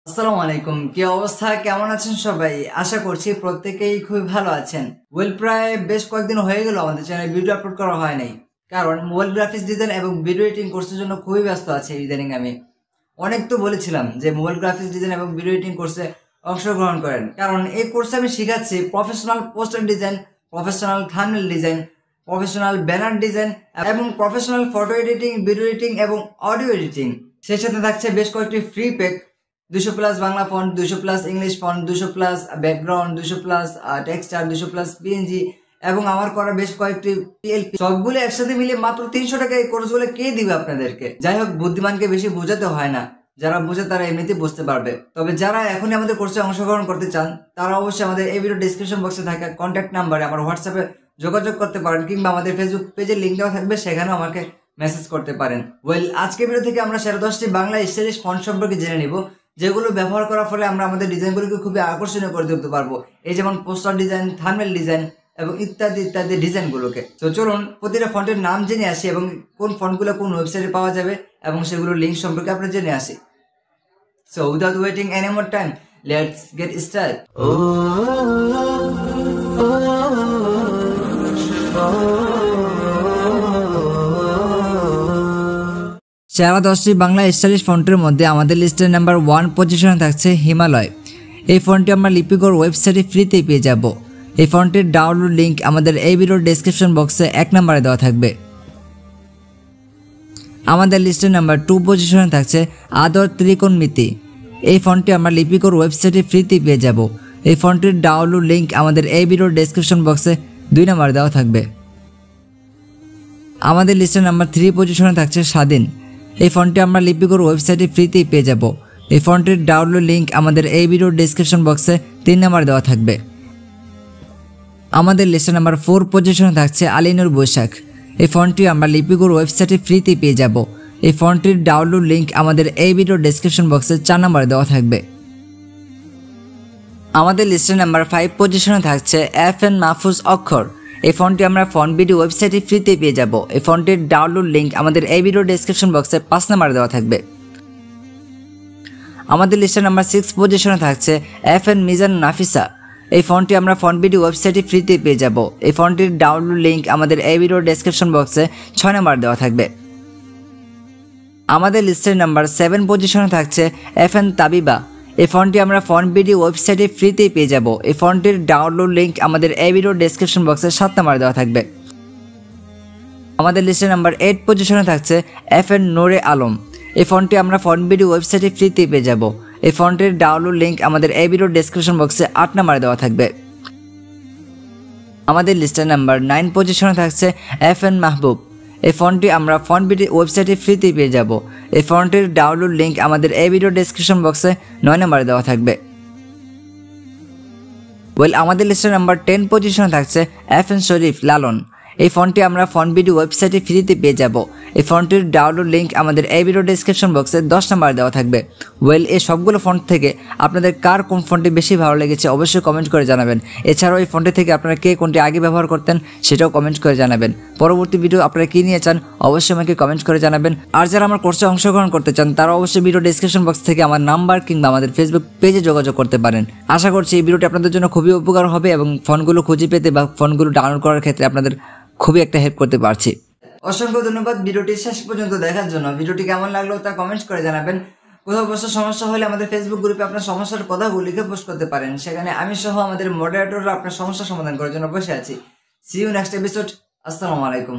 আসসালামু আলাইকুম, কি অবস্থা, কেমন আছেন সবাই? আশা করছি প্রত্যেকেই খুবই ভালো আছেন। প্রায় বেশ কয়েকদিন হয়ে গেল আমাদের চ্যানেলে ভিডিও আপলোড করা হয় নাই, কারণ মোবাইল গ্রাফিক্স ডিজাইন এবং ভিডিও এডিটিং কোর্সের জন্য খুবই ব্যস্ত আছে ইদানিং। আমি অনেক তো বলেছিলাম যে মোবাইল গ্রাফিক্স ডিজাইন এবং ভিডিও এডিটিং কোর্সে অংশগ্রহণ করেন, কারণ এই কোর্সে আমি শিখাচ্ছি professional poster design, professional thumbnail design, professional banner design এবং professional photo editing, video editing এবং অডিও এডিটিং। সেই সাথে থাকছে বেশ কয়েকটি free pack, 200+ Bangla font, 200+ English font, 200+ background, 200+ texture, 200+ PNG এবং আমার করা বেশ কয়েকটি পিএলপি, সবগুলো একসাথে মিলে মাত্র 300 টাকা। এই কোর্সগুলো কে দিবে আপনাদেরকে? যাই হোক, বুদ্ধিমানকে বেশি বোঝাতে হয় না, যারা বুঝে তারা এমনিতে বুঝতে পারবে। তবে যারা এখনই আমাদের কোর্সে অংশগ্রহণ করতে চান তারা অবশ্যই আমাদের এই ভিডিও ডিসক্রিপশন বক্সে থাকা কন্ট্যাক্ট নাম্বারে আমার হোয়াটসঅ্যাপে যোগাযোগ করতে পারেন, কিংবা আমাদের ফেসবুক পেজের লিঙ্ক দেওয়া থাকবে, সেখানেও আমাকে মেসেজ করতে পারেন। আজকে ভিডিও থেকে আমরা সেরা 10টি বাংলা স্টাইলিশ ফন্ট সম্পর্কে জেনে নিব, যেগুলো ব্যবহার করার ফলে আমরা আমাদের ডিজাইনগুলোকে খুবই আকর্ষণীয় করে তুলতে পারবো। এই যেমন পোস্টার ডিজাইন, থাম্বনেল ডিজাইন এবং ইত্যাদি ইত্যাদি ডিজাইনগুলোকে। তো চলুন প্রতিটা ফন্টের নাম জেনে আসি এবং কোন ফন্টগুলো কোন ওয়েবসাইটে পাওয়া যাবে এবং সেগুলোর লিঙ্ক সম্পর্কে আমরা জেনে আসি। So without waiting any more time, let's get started. সেরা 10টি বাংলা স্টাইলিশ ফন্টের মধ্যে আমাদের লিস্টের নাম্বার 1 পজিশনে থাকছে হিমালয়। এই ফন্টটি আমরা লিপিঘর ওয়েবসাইটে ফ্রিতে পেয়ে যাব। এই ফন্টের ডাউনলোড লিঙ্ক আমাদের এই ভিডিওর ডেসক্রিপশন বক্সে 1 নম্বরে দেওয়া থাকবে। আমাদের লিস্টের নাম্বার 2 পজিশনে থাকছে AdorTrikonomiti। এই ফন্টটি আমরা লিপিঘর ওয়েবসাইটে ফ্রিতে পেয়ে যাব। এই ফন্টের ডাউনলোড লিঙ্ক আমাদের এই ভিডিওর ডেসক্রিপশন বক্সে 2 নম্বরে দেওয়া থাকবে। আমাদের লিস্টের নাম্বার 3 পজিশনে থাকছে স্বাধীন। এই ফন্টটি আমরা লিপিঘর ওয়েবসাইটে ফ্রিতেই পেয়ে যাব। এই ফন্টের ডাউনলোড লিঙ্ক আমাদের এই ভিডিওর ডেসক্রিপশন বক্সে 3 নম্বরে দেওয়া থাকবে। আমাদের লিস্টের নাম্বার 4 পজিশনে থাকছে আলিনুর বৈশাখ। এই ফন্টটি আমরা লিপিঘর ওয়েবসাইটে ফ্রিতেই পেয়ে যাব। এই ফন্টটির ডাউনলোড লিঙ্ক আমাদের এই ভিডিওর ডেসক্রিপশন বক্সে 4 নম্বরে দেওয়া থাকবে। আমাদের লিস্টের নাম্বার 5 পজিশনে থাকছে mahfuj Okkhor। এই ফন্টটি আমরা FontBD ওয়েবসাইটে ফ্রিতে পেয়ে যাব। এই ফন্টের ডাউনলোড লিঙ্ক আমাদের এই ভিডিও ডেসক্রিপশন বক্সে 5 নম্বরে দেওয়া থাকবে। আমাদের লিস্টের নাম্বার 6 পজিশনে থাকছে Mizan Nafisa। এই ফন্টটি আমরা FontBD ওয়েবসাইটে ফ্রিতে পেয়ে যাব। এই ফন্টের ডাউনলোড লিঙ্ক আমাদের এই ভিডিও ডেসক্রিপশন বক্সে 6 নম্বরে দেওয়া থাকবে। আমাদের লিস্টের নাম্বার 7 পজিশনে থাকছে Farid Tabiha। এই ফন্টটি আমরা FontBD ওয়েবসাইটে ফ্রিতে পেয়ে যাব। এই ফন্টের ডাউনলোড লিঙ্ক আমাদের এই ভিডিও ডেসক্রিপশন বক্সে 7 নম্বরে দেওয়া থাকবে। আমাদের লিস্টের নাম্বার 8 পজিশনে থাকছে Nuralam। এই ফন্টটি আমরা FontBD ওয়েবসাইটে ফ্রিতে পেয়ে যাব। এই ফন্টের ডাউনলোড লিঙ্ক আমাদের এই ভিডিও ডেসক্রিপশন বক্সে 8 নম্বরে দেওয়া থাকবে। আমাদের লিস্টের নাম্বার 9 পজিশনে থাকছে Mahbub। এই ফন্টটি আমরা FontBD ওয়েবসাইটে ফ্রিতে পেয়ে যাব। এই ফন্টের ডাউনলোড লিঙ্ক আমাদের এই ভিডিও ডেসক্রিপশন বক্সে 9 নম্বরে দেওয়া থাকবে। আমাদের লিস্টের নাম্বার 10 পজিশনে থাকছে Shorif Lalon। এই ফন্টটি আমরা FontBD ওয়েবসাইটে ফ্রিতে পেয়ে যাব। এই ফন্টের ডাউনলোড লিঙ্ক আমাদের এই ভিডিও ডেসক্রিপশন বক্সে 10 নম্বরে দেওয়া থাকবে। এই সবগুলো ফন্ট থেকে আপনাদের কার কোন ফন্টটি বেশি ভালো লেগেছে অবশ্যই কমেন্ট করে জানাবেন। এছাড়াও এই ফন্টে থেকে আপনারা কে কোনটি আগে ব্যবহার করতেন সেটাও কমেন্ট করে জানাবেন। পরবর্তী ভিডিও আপনারা কি নিয়ে চান অবশ্যই আমাকে কমেন্ট করে জানাবেন। আর যারা আমার কোর্সে অংশগ্রহণ করতে চান তারা অবশ্যই ভিডিও ডেসক্রিপশন বক্স থেকে আমার নাম্বার কিংবা আমাদের ফেসবুক পেজে যোগাযোগ করতে পারেন। আশা করছি এই ভিডিওটি আপনাদের জন্য খুবই উপকার হবে এবং ফন্টগুলো খুঁজে পেতে বা ফন্টগুলো ডাউনলোড করার ক্ষেত্রে আপনাদের খুবই একটা হেল্প করতে পারছি। অসংখ্য ধন্যবাদ ভিডিওটি শেষ পর্যন্ত দেখার জন্য। ভিডিওটি কেমন লাগলো তা কমেন্টস করে জানাবেন। কোথাও বসার সমস্যা হলে আমাদের ফেসবুক গ্রুপে আপনার সমস্যার কথাগুলো লিখে পোস্ট করতে পারেন। সেখানে আমি সহ আমাদের মডারেটররা আপনার সমস্যা সমাধান করার জন্য বসে আছি। See you next episode. আসসালামু আলাইকুম।